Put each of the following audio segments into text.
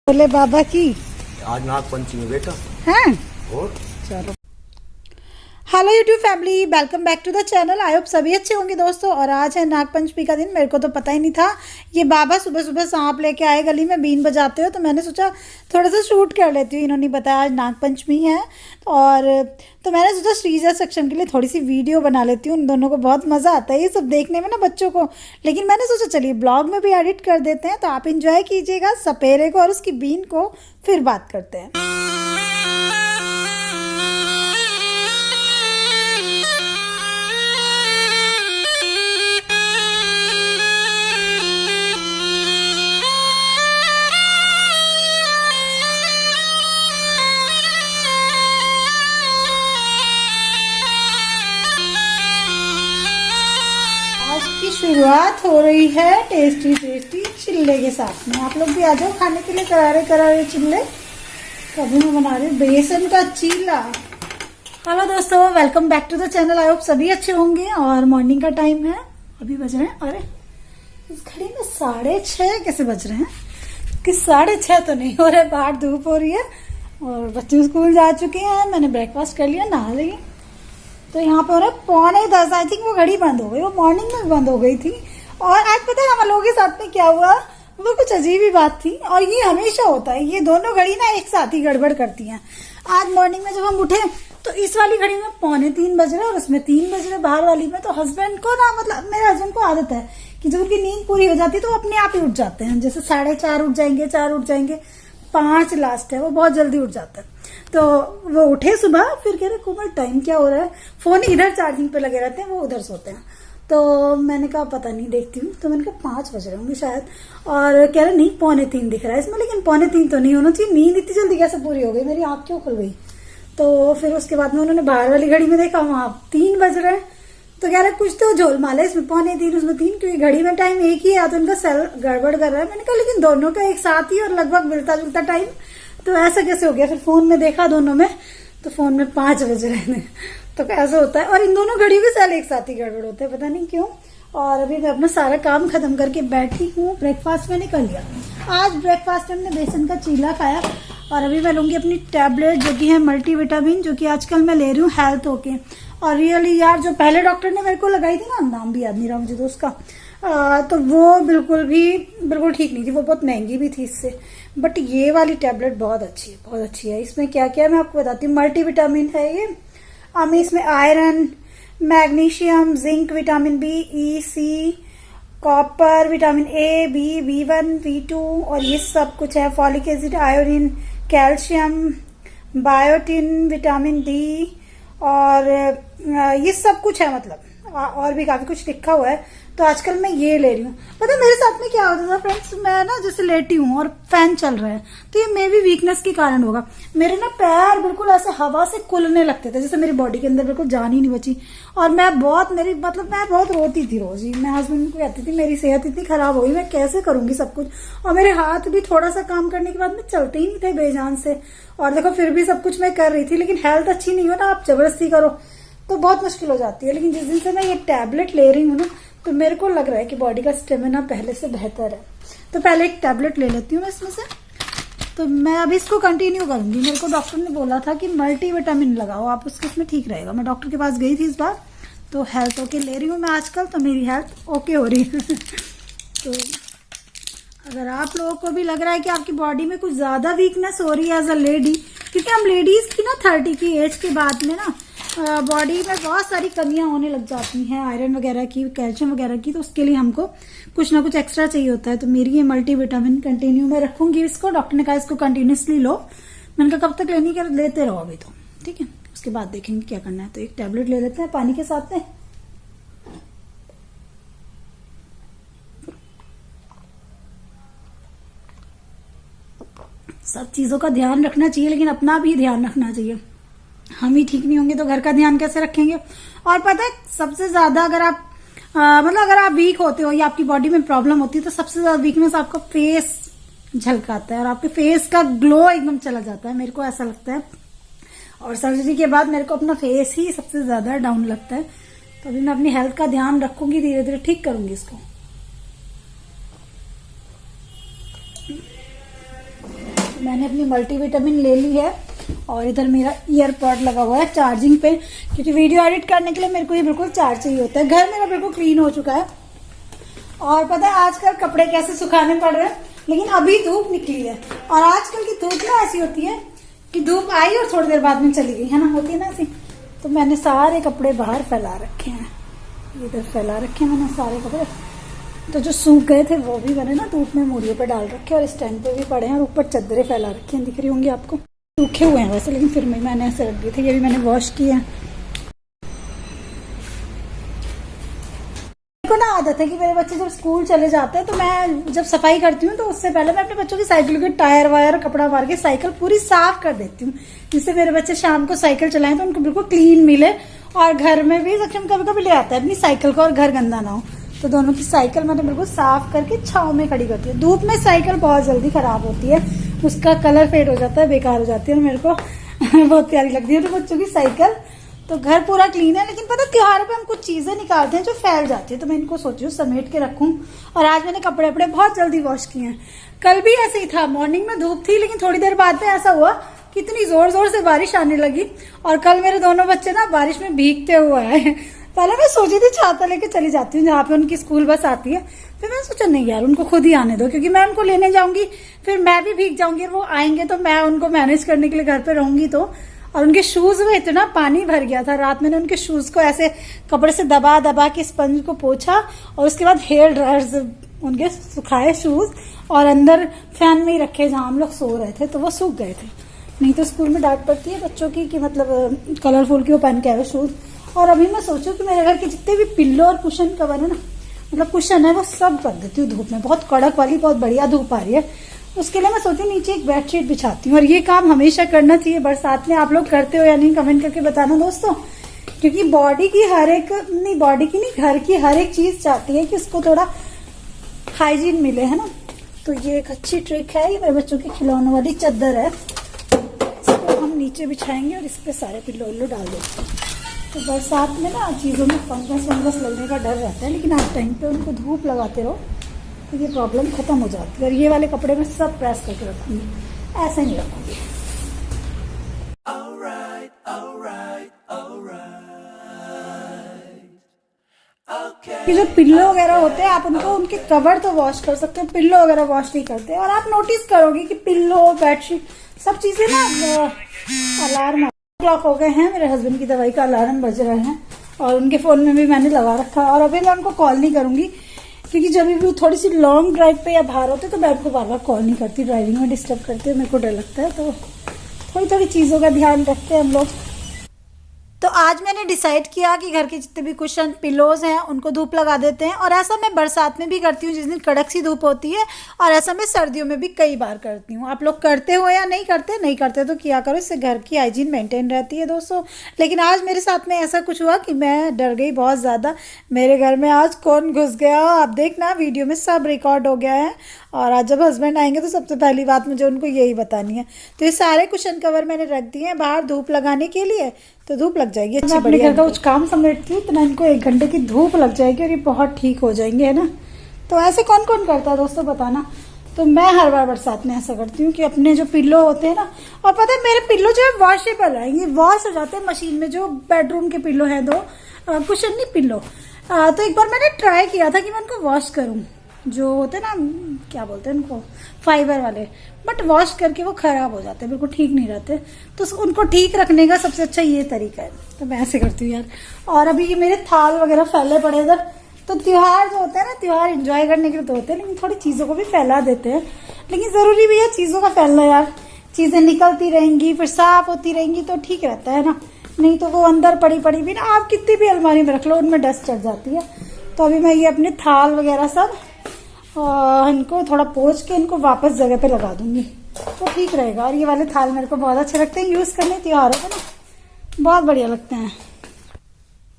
बोले बाबा की आज नाग पंचमी बेटा। हैं। और चलो, hello YouTube family, welcome back to the channel. I hope सभी अच्छे होंगे दोस्तों। और आज है नाग पंचमी का दिन। मेरे को तो पता ही नहीं था। ये बाबा सुबह सुबह सांप लेके आए गली में, बीन बजाते हो, तो मैंने सोचा थोड़ा सा शूट कर लेती हूँ। इन्होंने बताया आज नाग पंचमी है, और तो मैंने सोचा श्रीजा सेक्शन के लिए थोड़ी सी वीडियो बना लेती हूँ। उन दोनों को बहुत मज़ा आता है ये सब देखने में ना, बच्चों को। लेकिन मैंने सोचा चलिए ब्लॉग में भी एडिट कर देते हैं, तो आप इंजॉय कीजिएगा सपेरे को और उसकी बीन को। फिर बात करते हैं। आज की शुरुआत हो रही है टेस्टी टेस्टी चिल्ले के साथ में। आप लोग भी आ जाओ खाने के लिए करारे करारे चिल्ले। तो अभी मैं बना रही हूँ बेसन का चीला। हेलो दोस्तों, welcome back to the channel. I hope सभी अच्छे होंगे। और मॉर्निंग का टाइम है, अभी बज रहे हैं, अरे इस घड़ी में 6:30 कैसे बज रहे हैं? कि 6:30 तो नहीं हो रहा है, बाहर धूप हो रही है और बच्चे स्कूल जा चुके हैं। मैंने ब्रेकफास्ट कर लिया, नहा ली। तो यहाँ पे हो रहा है 9:45। आई थिंक वो घड़ी बंद हो गई, वो मॉर्निंग में बंद हो गई थी। और आज पता है हम लोगों के साथ में क्या हुआ? वो कुछ अजीब ही बात थी, और ये हमेशा होता है। ये दोनों घड़ी ना एक साथ ही गड़बड़ करती हैं। आज मॉर्निंग में जब हम उठे तो इस वाली घड़ी में 2:45 बज रहे और उसमें 3 बज रहे बाहर वाली में। तो हस्बैंड को ना, मतलब मेरे हस्बैंड को आदत है कि जब उनकी नींद पूरी हो जाती है तो वो अपने आप ही उठ जाते हैं। जैसे 4:30 उठ जाएंगे, 4 उठ जाएंगे, 5 लास्ट है, वो बहुत जल्दी उठ जाता है। तो वो उठे सुबह, फिर कह रहे कोमल टाइम क्या हो रहा है? फोन इधर चार्जिंग पे लगे रहते हैं, वो उधर सोते हैं। तो मैंने कहा पता नहीं, देखती हूँ। तो मैंने कहा 5 बज रहे होंगे शायद। और कह रहे नहीं 2:45 दिख रहा है इसमें, लेकिन 2:45 तो नहीं होना चाहिए। नींद इतनी जल्दी कैसे पूरी हो गई? मेरी आँख क्यों खुल गई? तो फिर उसके बाद में उन्होंने बाहर वाली घड़ी में देखा, वहां 3 बज रहे हैं। तो कह रहे कुछ तो झोलमाल है इसमें, 2:45 उसमें 3, क्योंकि घड़ी में टाइम एक ही है, या तो उनका सेल गड़बड़ कर रहा है। मैंने कहा लेकिन दोनों का एक साथ ही और लगभग मिलता जुलता टाइम, तो ऐसा कैसे हो गया? फिर फोन में देखा दोनों में, तो फोन में 5 बज रहे हैं। तो कैसे होता है? और इन दोनों घड़ियों के सेल एक साथ ही गड़बड़ होते हैं, पता नहीं क्यों। और अभी मैं अपना सारा काम खत्म करके बैठी हूँ। ब्रेकफास्ट मैंने कर लिया। आज ब्रेकफास्ट में हमने बेसन का चीला खाया। और अभी मैं लूंगी अपनी टैबलेट, जो कि है मल्टीविटामिन, जो कि आजकल मैं ले रही हूँ हेल्थ होके। और रियली यार, जो पहले डॉक्टर ने मेरे को लगाई थी ना, नाम भी याद नहीं रहा मुझे तो उसका, तो वो बिल्कुल ठीक नहीं थी। वो बहुत महंगी भी थी इससे। बट ये वाली टैबलेट बहुत अच्छी है, बहुत अच्छी है। इसमें क्या क्या मैं आपको बताती हूँ। मल्टीविटामिन है ये। इसमें iron, magnesium, zinc, vitamin B, E, C, copper, vitamin A, B, B1, B2 और ये सब कुछ है। Folic acid, iodine, calcium, biotin, vitamin D, और ये सब कुछ है। मतलब और भी काफी कुछ लिखा हुआ है। तो आजकल मैं ये ले रही हूँ। पता है मेरे साथ में क्या होता था फ्रेंड्स? मैं ना जैसे लेटी हूँ और फैन चल रहा है, तो ये मे भी वीकनेस के कारण होगा। मेरे ना पैर बिल्कुल ऐसे हवा से खुलने लगते थे, जैसे मेरी बॉडी के अंदर बिल्कुल जान ही नहीं बची। और मैं बहुत रोती थी रोज ही। मैं हस्बैंड को कहती थी मेरी सेहत इतनी खराब हो गई, मैं कैसे करूंगी सब कुछ। और मेरे हाथ भी थोड़ा सा काम करने के बाद में चलते ही नहीं थे बेजान से। और देखो फिर भी सब कुछ मैं कर रही थी। लेकिन हेल्थ अच्छी नहीं हो ना, आप जबरदस्ती करो तो बहुत मुश्किल हो जाती है। लेकिन जिस दिन से मैं ये टैबलेट ले रही हूँ ना, तो मेरे को लग रहा है कि बॉडी का स्टेमिना पहले से बेहतर है। तो पहले एक टैबलेट ले लेती हूँ मैं इसमें से। तो मैं अभी इसको कंटिन्यू करूंगी। मेरे को डॉक्टर ने बोला था कि मल्टीविटामिन लगाओ आप, उसके इसमें ठीक रहेगा। मैं डॉक्टर के पास गई थी इस बार, तो हेल्थ ओके ले रही हूँ मैं आजकल। तो मेरी हेल्थ ओके हो रही है। तो अगर आप लोगों को भी लग रहा है कि आपकी बॉडी में कुछ ज्यादा वीकनेस हो रही है एज अ लेडी, क्योंकि हम लेडीज की ना 30 की एज के बाद में ना बॉडी में बहुत सारी कमियां होने लग जाती हैं, आयरन वगैरह की, कैल्शियम वगैरह की। तो उसके लिए हमको कुछ ना कुछ एक्स्ट्रा चाहिए होता है। तो मेरी ये मल्टीविटामिन कंटिन्यू में रखूंगी इसको। डॉक्टर ने कहा इसको कंटिन्यूसली लो। मैंने कहा कब तक लेनी है? लेते रहो अभी तो, ठीक है, उसके बाद देखेंगे क्या करना है। तो एक टैबलेट ले लेते हैं पानी के साथ में। सब चीजों का ध्यान रखना चाहिए, लेकिन अपना भी ध्यान रखना चाहिए। हम ही ठीक नहीं होंगे तो घर का ध्यान कैसे रखेंगे? और पता है सबसे ज्यादा अगर आप अगर आप वीक होते हो या आपकी बॉडी में प्रॉब्लम होती है, तो सबसे ज्यादा वीकनेस आपका फेस झलकाता है और आपके फेस का ग्लो एकदम चला जाता है। मेरे को ऐसा लगता है। और सर्जरी के बाद मेरे को अपना फेस ही सबसे ज्यादा डाउन लगता है। तो अभी मैं अपनी हेल्थ का ध्यान रखूंगी, धीरे धीरे ठीक करूंगी इसको। मैंने अपनी मल्टीविटामिन ले ली है और इधर मेरा ईयरपॉड लगा हुआ है चार्जिंग पे, क्योंकि वीडियो एडिट करने के लिए मेरे को ये बिल्कुल चार्ज चाहिए होता है। घर मेरा बिल्कुल क्लीन हो चुका है और पता है आजकल कपड़े कैसे सुखाने पड़ रहे हैं, लेकिन अभी धूप निकली है और आजकल की धूप ना ऐसी होती है कि धूप आई और थोड़ी देर बाद में चली गई, है ना, होती है ना ऐसी। तो मैंने सारे कपड़े बाहर फैला रखे हैं, इधर फैला रखे हैं मैंने सारे कपड़े। तो जो सूख गए थे वो भी मैंने ना धूप में मूढ़ियों पे डाल रखे और स्टैंड पे भी पड़े हैं और ऊपर चादरें फैला रखी हैं, दिख रही होंगी आपको। सूखे हुए हैं वैसे, लेकिन फिर मैंने ऐसे रख दिए थे। ये भी मैंने वॉश किए हैं। को ना आदत है कि मेरे बच्चे जब स्कूल चले जाते हैं तो मैं जब सफाई करती हूँ तो उससे पहले मैं अपने बच्चों की साइकिल के टायर वायर कपड़ा मार के साइकिल पूरी साफ कर देती हूँ, जिससे मेरे बच्चे शाम को साइकिल चलाएं तो उनको बिल्कुल क्लीन मिले। और घर में भी सक्षम कभी कभी ले आता है अपनी साइकिल को और घर गंदा ना हो, तो दोनों की साइकिल मैंने बिल्कुल साफ करके छांव में खड़ी करती हूँ। धूप में साइकिल बहुत जल्दी खराब होती है, उसका कलर फेड हो जाता है, बेकार हो जाती है और मेरे को बहुत प्यारी लगती है तो बच्चों की साइकिल। तो घर पूरा क्लीन है, लेकिन पता त्योहार पे हम कुछ चीजें निकालते हैं जो फैल जाती है, तो मैं इनको सोची हूँ समेट के रखूं। और आज मैंने कपड़े अपने बहुत जल्दी वॉश किए हैं। कल भी ऐसे ही था, मॉर्निंग में धूप थी लेकिन थोड़ी देर बाद में ऐसा हुआ कि इतनी जोर जोर से बारिश आने लगी और कल मेरे दोनों बच्चे ना बारिश में भीगते हुए आए। पहले मैं सोची थी छाता लेके चली जाती हूँ जहाँ पे उनकी स्कूल बस आती है, फिर मैंने सोचा नहीं यार उनको खुद ही आने दो, क्योंकि मैं उनको लेने जाऊंगी फिर मैं भी भीग जाऊंगी और वो आएंगे तो मैं उनको मैनेज करने के लिए घर पे रहूंगी तो। और उनके शूज में इतना पानी भर गया था, रात मैंने उनके शूज को ऐसे कपड़े से दबा दबा के स्पंज को पोछा और उसके बाद हेयर ड्रायर से उनके सुखाए शूज और अंदर फैन में ही रखे जहां हम लोग सो रहे थे, तो वो सूख गए थे। नहीं तो स्कूल में डांट पड़ती है बच्चों की कि मतलब कलरफुल क्यों पहन के आए शूज। और अभी मैं सोचू कि मेरे घर के जितने भी पिल्लो और कुशन कवर है ना, मतलब कुशन है, वो सब कर देती हूँ धूप में। बहुत कड़क वाली बहुत बढ़िया धूप आ रही है, उसके लिए मैं सोची नीचे एक बेडशीट बिछाती हूँ। और ये काम हमेशा करना चाहिए बरसात में। आप लोग करते हो या नहीं कमेंट करके बताना दोस्तों, क्योंकि बॉडी की हर एक घर की हर एक चीज चाहती है कि उसको थोड़ा हाइजीन मिले, है ना। तो ये एक अच्छी ट्रिक है, ये मेरे बच्चों की खिलौने वाली चादर है, इसको हम नीचे बिछाएंगे और इस पे सारे पिल्लो उल्लो डाल देते हैं। तो बरसात में ना चीजों में फंगस वंगस लगने का डर रहता है, लेकिन आप टाइम पे उनको धूप लगाते रहो तो ये प्रॉब्लम खत्म हो जाती है। और ये वाले कपड़े में सब प्रेस करके रखूंगी, ऐसे नहीं रखूंगी। कि जो पिल्लो वगैरह होते हैं आप उनको उनके कवर तो वॉश कर सकते हैं, पिल्लो वगैरह वॉश नहीं करते। और आप नोटिस करोगे कि पिल्लो बेडशीट सब चीजें ना अलार्म क्लॉक हो गए हैं, मेरे हस्बैंड की दवाई का अलार्म बज रहे हैं और उनके फोन में भी मैंने लगा रखा है। और अभी मैं उनको कॉल नहीं करूंगी, क्योंकि जब भी थोड़ी सी लॉन्ग ड्राइव पे या बाहर होते तो मैं उनको बार बार कॉल नहीं करती, ड्राइविंग में डिस्टर्ब करते हैं, मेरे को डर लगता है। तो थोड़ी थोड़ी चीजों का ध्यान रखते हैं हम लोग। तो आज मैंने डिसाइड किया कि घर के जितने भी कुशन पिलोज हैं उनको धूप लगा देते हैं। और ऐसा मैं बरसात में भी करती हूँ जिस दिन कड़क सी धूप होती है, और ऐसा मैं सर्दियों में भी कई बार करती हूँ। आप लोग करते हो या नहीं करते? नहीं करते तो किया करो, इससे घर की हाइजीन मेंटेन रहती है दोस्तों। लेकिन आज मेरे साथ में ऐसा कुछ हुआ कि मैं डर गई बहुत ज़्यादा। मेरे घर में आज कौन घुस गया आप देखना, वीडियो में सब रिकॉर्ड हो गया है। और आज जब हस्बैंड आएंगे तो सबसे पहली बात मुझे उनको यही बतानी है। तो ये सारे कुशन कवर मैंने रख दिए हैं बाहर धूप लगाने के लिए, तो धूप लग जाएगी अच्छी बढ़िया। घर का कुछ काम समेटती हूँ इतना इनको 1 घंटे की धूप लग जाएगी और ये बहुत ठीक हो जाएंगे, है ना। तो ऐसे कौन कौन करता है दोस्तों बताना। तो मैं हर बार बरसात में ऐसा करती हूँ कि अपने जो पिल्लो होते हैं ना, और पता है मेरे पिल्लो जो है वॉशेबल है, ये वॉश हो जाते हैं मशीन में। जो बेडरूम के पिल्लो है 2 कुशन नहीं पिल्लो, तो एक बार मैंने ट्राई किया था कि मैं उनको वॉश करूँ, जो होते हैं ना क्या बोलते हैं उनको, फाइबर वाले, बट वॉश करके वो खराब हो जाते हैं, बिल्कुल ठीक नहीं रहते। तो उनको ठीक रखने का सबसे अच्छा ये तरीका है, तो मैं ऐसे करती हूँ यार। और अभी ये मेरे थाल वगैरह फैले पड़े इधर। तो त्योहार जो होता है ना, त्योहार एंजॉय करने के लिए तो होते हैं, लेकिन थोड़ी चीजों को भी फैला देते हैं। लेकिन जरूरी भी है चीजों का फैलना यार, चीजें निकलती रहेंगी फिर साफ होती रहेंगी तो ठीक रहता है ना। नहीं तो वो अंदर पड़ी पड़ी भी ना, आप कितनी भी अलमारी में रख लो उनमें डस्ट चढ़ जाती है। तो अभी मैं ये अपने थाल वगैरह सब इनको थोड़ा पोंछ के इनको वापस जगह पे लगा दूंगी तो ठीक रहेगा। और ये वाले थाल मेरे को बहुत अच्छे लगते हैं यूज करने, त्योहारों पे ना बहुत बढ़िया लगते हैं।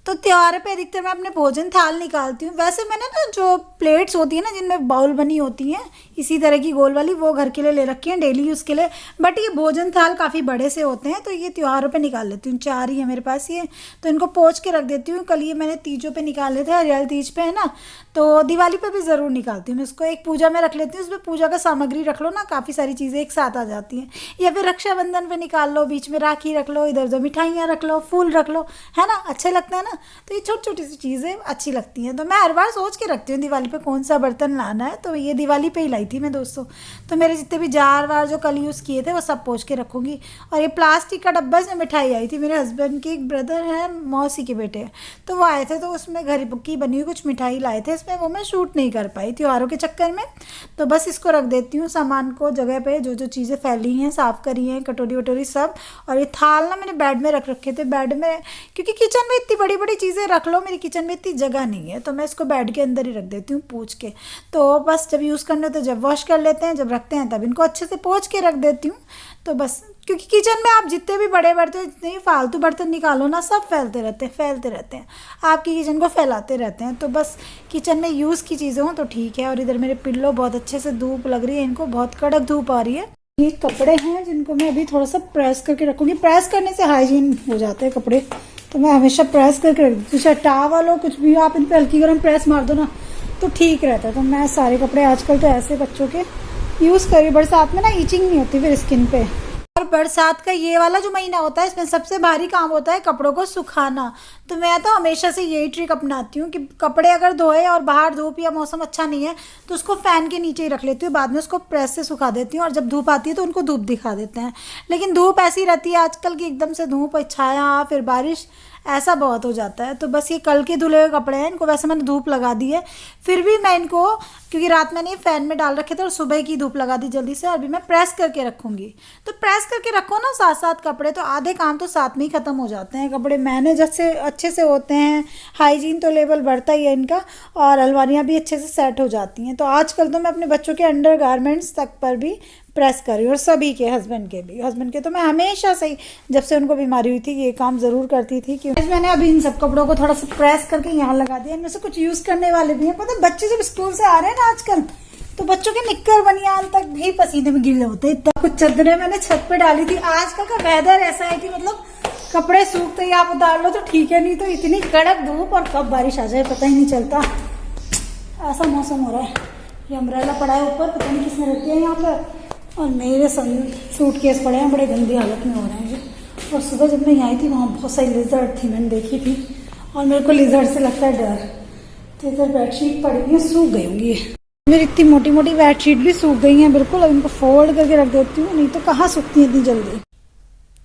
तो त्योहार पे अधिकतर मैं अपने भोजन थाल निकालती हूँ। वैसे मैंने ना जो प्लेट्स होती है ना जिनमें बाउल बनी होती हैं, इसी तरह की गोल वाली, वो घर के लिए ले रखी है डेली यूज़ के लिए। बट ये भोजन थाल काफ़ी बड़े से होते हैं, तो ये त्योहारों पे निकाल लेती हूँ। 4 ही है मेरे पास ये, तो इनको पोंछ के रख देती हूँ। कल ये मैंने तीजों पे निकाले थे, हरियाली तीज पे है ना, तो दिवाली पे भी ज़रूर निकालती हूँ मैं इसको। एक पूजा में रख लेती हूँ, उसमें पूजा का सामग्री रख लो ना, काफ़ी सारी चीज़ें एक साथ आ जाती हैं। या फिर रक्षाबंधन पे निकाल लो, बीच में राखी रख लो, इधर उधर मिठाइयाँ रख लो, फूल रख लो, है ना, अच्छे लगते हैं ना। तो ये छोटी छोटी सी चीज़ें अच्छी लगती हैं। तो मैं हर बार सोच के रखती हूँ दिवाली पे कौन सा बर्तन लाना है। तो ये दिवाली पे ही लाई थी मैं दोस्तों। तो मेरे जितने भी जार वार जो कल यूज़ किए थे वो सब पोंछ के रखूँगी। और ये प्लास्टिक का डब्बा, इसमें मिठाई आई थी, मेरे हस्बैंड के एक ब्रदर हैं, मौसी के बेटे हैं, तो वो आए थे, तो उसमें घर की बनी हुई कुछ मिठाई लाए थे इसमें, वो मैं शूट नहीं कर पाई त्योहारों के चक्कर में। तो बस इसको रख देती हूँ सामान को जगह पे, जो जो चीज़ें फैली हैं साफ़ करी हैं, कटोरी वटोरी सब। और ये थाल ना मैंने बेड में रख रखे थे, बेड में, क्योंकि किचन में इतनी बड़ी बड़ी चीज़ें रख लो, मेरी किचन में इतनी जगह नहीं है, तो मैं इसको बेड के अंदर ही रख देती हूँ पोंछ के। तो बस जब यूज़ करने होते जब वॉश कर लेते हैं, जब रखते हैं तब इनको अच्छे से पोंछ के रख देती हूँ। तो बस, क्योंकि किचन में आप जितने भी बड़े बर्तन, जितने भी फालतू बर्तन निकालो ना, सब फैलते रहते हैं, आपकी किचन को फैलाते रहते हैं। तो बस किचन में यूज़ की चीज़ें हों तो ठीक है। और इधर मेरे पिल्लो बहुत अच्छे से धूप लग रही है, इनको बहुत कड़क धूप आ रही है। ये कपड़े हैं जिनको मैं अभी थोड़ा सा प्रेस करके रखूँगी। प्रेस करने से हाइजीन हो जाते हैं कपड़े, तो मैं हमेशा प्रेस करके रख दूँ। चाहे टावल हो, कुछ भी हो, आप इन पर हल्की गर्म प्रेस मार दो ना तो ठीक रहता है। तो मैं सारे कपड़े आजकल तो ऐसे बच्चों के यूज़ करी, बरसात में ना ईचिंग नहीं होती फिर स्किन पे। और बरसात का ये वाला जो महीना होता है, इसमें सबसे भारी काम होता है कपड़ों को सुखाना। तो मैं तो हमेशा से यही ट्रिक अपनाती हूँ कि कपड़े अगर धोए और बाहर धूप या मौसम अच्छा नहीं है तो उसको फ़ैन के नीचे ही रख लेती हूँ, बाद में उसको प्रेस से सुखा देती हूँ। और जब धूप आती है तो उनको धूप दिखा देते हैं। लेकिन धूप ऐसी रहती है आजकल की, एकदम से धूप, छाया, फिर बारिश, ऐसा बहुत हो जाता है। तो बस ये कल के धुले हुए कपड़े हैं, इनको वैसे मैंने धूप लगा दी है, फिर भी मैं इनको, क्योंकि रात मैंने फ़ैन में डाल रखे थे और सुबह की धूप लगा दी जल्दी से, अभी मैं प्रेस करके रखूँगी। तो प्रेस करके रखो ना साथ साथ कपड़े, तो आधे काम तो साथ में ही ख़त्म हो जाते हैं। कपड़े मैनेज अच्छे से होते हैं, हाइजीन तो लेवल बढ़ता ही है इनका, और अलमारियाँ भी अच्छे से सेट हो जाती हैं। तो आजकल तो मैं अपने बच्चों के अंडर गारमेंट्स तक पर भी प्रेस करी, और सभी के, हस्बैंड के तो मैं हमेशा से ही, जब से उनको बीमारी हुई थी, ये काम ज़रूर करती थी। कि मैंने अभी इन सब कपड़ों को थोड़ा सा प्रेस करके यहाँ लगा दिया। इनमें से कुछ यूज़ करने वाले भी हैं। पता है, बच्चे जब स्कूल से आ रहे हैं ना आजकल, तो बच्चों के निक्कर बनियान तक भी पसीने में गीले होते हैं। इतना कुछ चादरें मैंने छत पे डाली थी। आजकल का वेदर ऐसा है कि मतलब कपड़े सूखते ही आप उतार लो तो ठीक है, नहीं तो इतनी कड़क धूप और कब बारिश आ जाए पता ही नहीं चलता। ऐसा मौसम हो रहा है। ये अम्ब्रेला पड़ा है ऊपर, पता नहीं किसने रखी है यहाँ पर। और मेरे सूटकेस पड़े हैं, बड़े गंदी हालत में हो रहे हैं ये। और सुबह जब मैं यहाँ आई थी, वहाँ बहुत सारी लिजर्ड थी, मैंने देखी थी, और मेरे को लिजर्ड से लगता है डर। तो इधर बेडशीट पड़ी हुई है, सूख गई होंगी। मेरी इतनी मोटी मोटी बेडशीट भी सूख गई हैं बिल्कुल। अब इनको फोल्ड करके रख देती हूँ, नहीं तो कहाँ सूखती है इतनी जल्दी।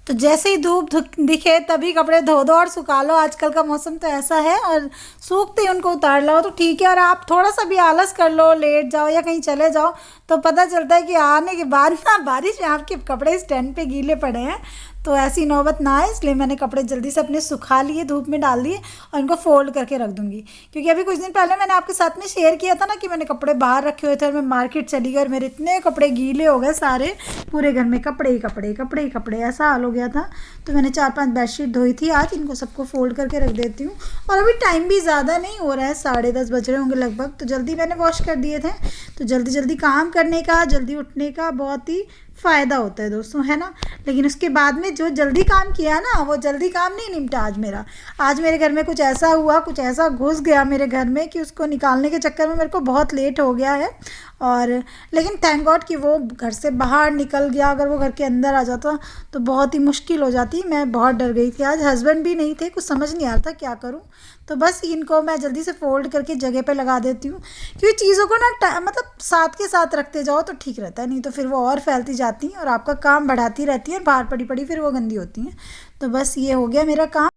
तो जैसे ही धूप दिखे तभी कपड़े धो दो और सुखा लो। आजकल का मौसम तो ऐसा है, और सूखते ही उनको उतार लो तो ठीक है। और आप थोड़ा सा भी आलस कर लो, लेट जाओ या कहीं चले जाओ, तो पता चलता है कि आने के बाद ना बारिश में आपके कपड़े स्टैंड पे गीले पड़े हैं। तो ऐसी नौबत ना आए, इसलिए मैंने कपड़े जल्दी से अपने सुखा लिए, धूप में डाल दिए, और इनको फोल्ड करके रख दूंगी। क्योंकि अभी कुछ दिन पहले मैंने आपके साथ में शेयर किया था ना कि मैंने कपड़े बाहर रखे हुए थे और मैं मार्केट चली गई और मेरे इतने कपड़े गीले हो गए सारे, पूरे घर में कपड़े ही कपड़े, कपड़े ही कपड़े, ऐसा हाल हो गया था। तो मैंने 4-5 बेडशीट धोई थी आज, इनको सबको फोल्ड करके रख देती हूँ। और अभी टाइम भी ज़्यादा नहीं हो रहा है, 10:30 बज रहे होंगे लगभग। तो जल्दी मैंने वॉश कर दिए थे। तो जल्दी जल्दी काम करने का, जल्दी उठने का बहुत ही फ़ायदा होता है दोस्तों, है ना। लेकिन उसके बाद में जो जल्दी काम किया ना, वो जल्दी काम नहीं निपटा आज मेरे घर में कुछ ऐसा हुआ, कुछ ऐसा घुस गया मेरे घर में कि उसको निकालने के चक्कर में मेरे को बहुत लेट हो गया है। और लेकिन थैंक गॉड कि वो घर से बाहर निकल गया। अगर वो घर के अंदर आ जाता तो बहुत ही मुश्किल हो जाती। मैं बहुत डर गई थी। आज हस्बैंड भी नहीं थे, कुछ समझ नहीं आ रहा था क्या करूं। तो बस इनको मैं जल्दी से फोल्ड करके जगह पे लगा देती हूँ, क्योंकि चीज़ों को ना मतलब साथ के साथ रखते जाओ तो ठीक रहता है, नहीं तो फिर वो और फैलती जाती हैं और आपका काम बढ़ाती रहती है, और बाहर पड़ी पड़ी फिर वो गंदी होती हैं। तो बस ये हो गया मेरा काम।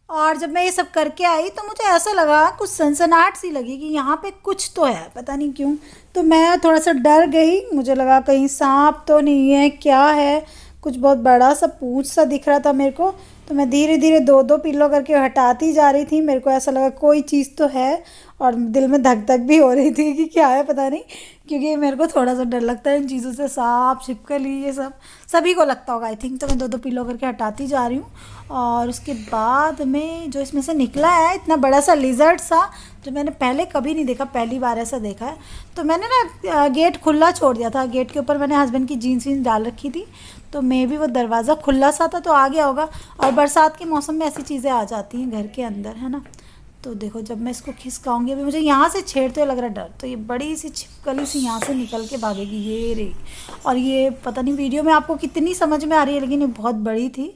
और जब मैं ये सब करके आई तो मुझे ऐसा लगा, कुछ सनसनाहट सी लगी कि यहाँ पे कुछ तो है, पता नहीं क्यों। तो मैं थोड़ा सा डर गई, मुझे लगा कहीं सांप तो नहीं है, क्या है, कुछ बहुत बड़ा सा पूंछ सा दिख रहा था मेरे को। तो मैं धीरे धीरे 2-2 पिल्लो करके हटाती जा रही थी। मेरे को ऐसा लगा कोई चीज़ तो है, और दिल में धक धक भी हो रही थी कि क्या है पता नहीं, क्योंकि मेरे को थोड़ा सा डर लगता है इन चीज़ों से, सांप छिपकली ये सब सभी को लगता होगा आई थिंक। तो मैं 2-2 पिलो करके हटाती जा रही हूँ। और उसके बाद में जो इसमें से निकला है इतना बड़ा सा लिजर्ड सा, जो मैंने पहले कभी नहीं देखा, पहली बार ऐसा देखा है। तो मैंने ना गेट खुला छोड़ दिया था, गेट के ऊपर मैंने हस्बैंड की जीन्स वीन्स डाल रखी थी, तो मे भी वो दरवाज़ा खुला सा था तो आ गया होगा। और बरसात के मौसम में ऐसी चीज़ें आ जाती हैं घर के अंदर, है ना। तो देखो जब मैं इसको खिसकाऊंगी, अभी मुझे यहाँ से छेड़ते हुए लग रहा है डर, तो ये बड़ी सी छिपकली सी यहाँ से निकल के भागेगी, ये रे। और ये पता नहीं वीडियो में आपको कितनी समझ में आ रही है, लेकिन ये बहुत बड़ी थी,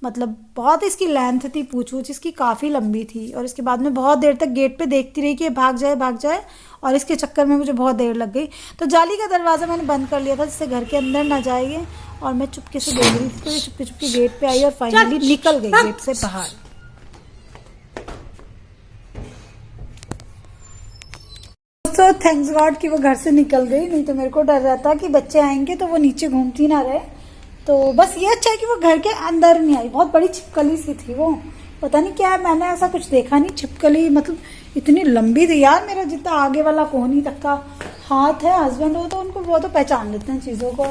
मतलब बहुत इसकी लेंथ थी, पूछ इसकी काफ़ी लंबी थी। और इसके बाद में बहुत देर तक गेट पे देखती रही कि ये भाग जाए, और इसके चक्कर में मुझे बहुत देर लग गई। तो जाली का दरवाज़ा मैंने बंद कर लिया था जिससे घर के अंदर ना जाएगी, और मैं चुपके से देख रही थी, तो ये चुपके गेट पे आई और फाइनली निकल गई गेट से बाहर। तो थैंक्स गॉड कि वो घर से निकल गई, नहीं तो मेरे को डर रहता कि बच्चे आएंगे तो वो नीचे घूमती ना रहे। तो बस ये अच्छा है कि वो घर के अंदर नहीं आई। बहुत बड़ी छिपकली सी थी वो, पता नहीं क्या है, मैंने ऐसा कुछ देखा नहीं। छिपकली मतलब इतनी लंबी थी यार, मेरा जितना आगे वाला कोहनी तक का हाथ है। हस्बैंड हो तो उनको वो तो पहचान लेते हैं, चीज़ों को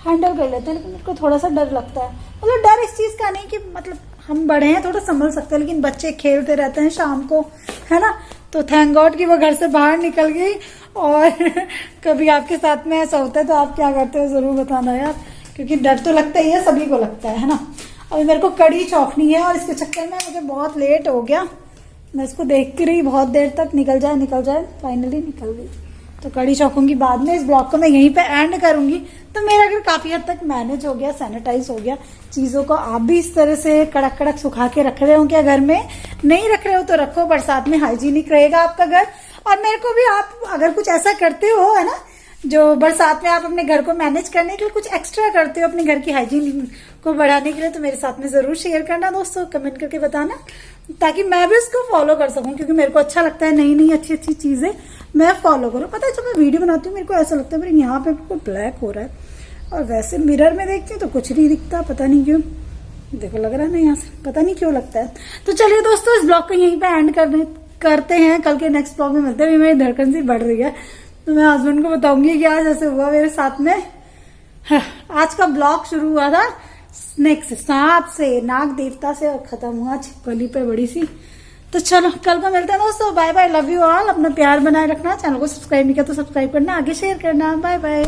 हैंडल कर लेते हैं, लेकिन उनको थोड़ा सा डर लगता है। मतलब डर इस चीज़ का नहीं कि मतलब हम बड़े हैं थोड़ा संभल सकते हैं, लेकिन बच्चे खेलते रहते हैं शाम को, है ना। तो थैंक गॉड कि वो घर से बाहर निकल गई। और कभी आपके साथ में ऐसा होता है तो आप क्या करते हो ज़रूर बताना यार, क्योंकि डर तो लगता ही है, सभी को लगता है ना। अभी मेरे को कड़ी चौंकनी है और इसके चक्कर में मुझे बहुत लेट हो गया। मैं इसको देखती रही बहुत देर तक, निकल जाए, फाइनली निकल गई। तो कड़ी चौंकूंगी बाद में। इस ब्लॉग को मैं यहीं पे एंड करूंगी। तो मेरा घर काफी हद तक मैनेज हो गया, सैनिटाइज हो गया चीजों को। आप भी इस तरह से कड़क कड़क सुखा के रख रहे हो क्या घर में? नहीं रख रहे हो तो रखो, बरसात में हाइजीनिक रहेगा आपका घर। और मेरे को भी आप अगर कुछ ऐसा करते हो, है ना, जो बरसात में आप अपने घर को मैनेज करने के लिए कुछ एक्स्ट्रा करते हो अपने घर की हाइजीन को बढ़ाने के लिए, तो मेरे साथ में जरूर शेयर करना दोस्तों, कमेंट करके बताना, ताकि मैं भी उसको फॉलो कर सकूं। क्योंकि मेरे को अच्छा लगता है नई अच्छी चीजें मैं फॉलो करूं। पता है जब मैं वीडियो बनाती हूँ मेरे को ऐसा लगता है मेरे यहाँ पे बिल्कुल ब्लैक हो रहा है, और वैसे मिरर में देखती हूँ तो कुछ नहीं दिखता, पता नहीं क्यों। देखो लग रहा है ना यहाँ से, पता नहीं क्यों लगता है। तो चलिए दोस्तों, इस ब्लॉग को यहीं पे एंड करते हैं। कल के नेक्स्ट ब्लॉग में मिलते हैं। मेरी धड़कन सी बढ़ रही है, तो मैं हस्बैंड को बताऊंगी कि आज ऐसे हुआ मेरे साथ में। आज का ब्लॉग शुरू हुआ था स्नेक से, सांप से, नाग देवता से, और खत्म हुआ छिपकली पे बड़ी सी। तो चलो कल को मिलते हैं दोस्तों। Bye bye, love you all. अपना प्यार बनाए रखना, चैनल को सब्सक्राइब नहीं किया तो सब्सक्राइब करना, आगे शेयर करना। Bye bye.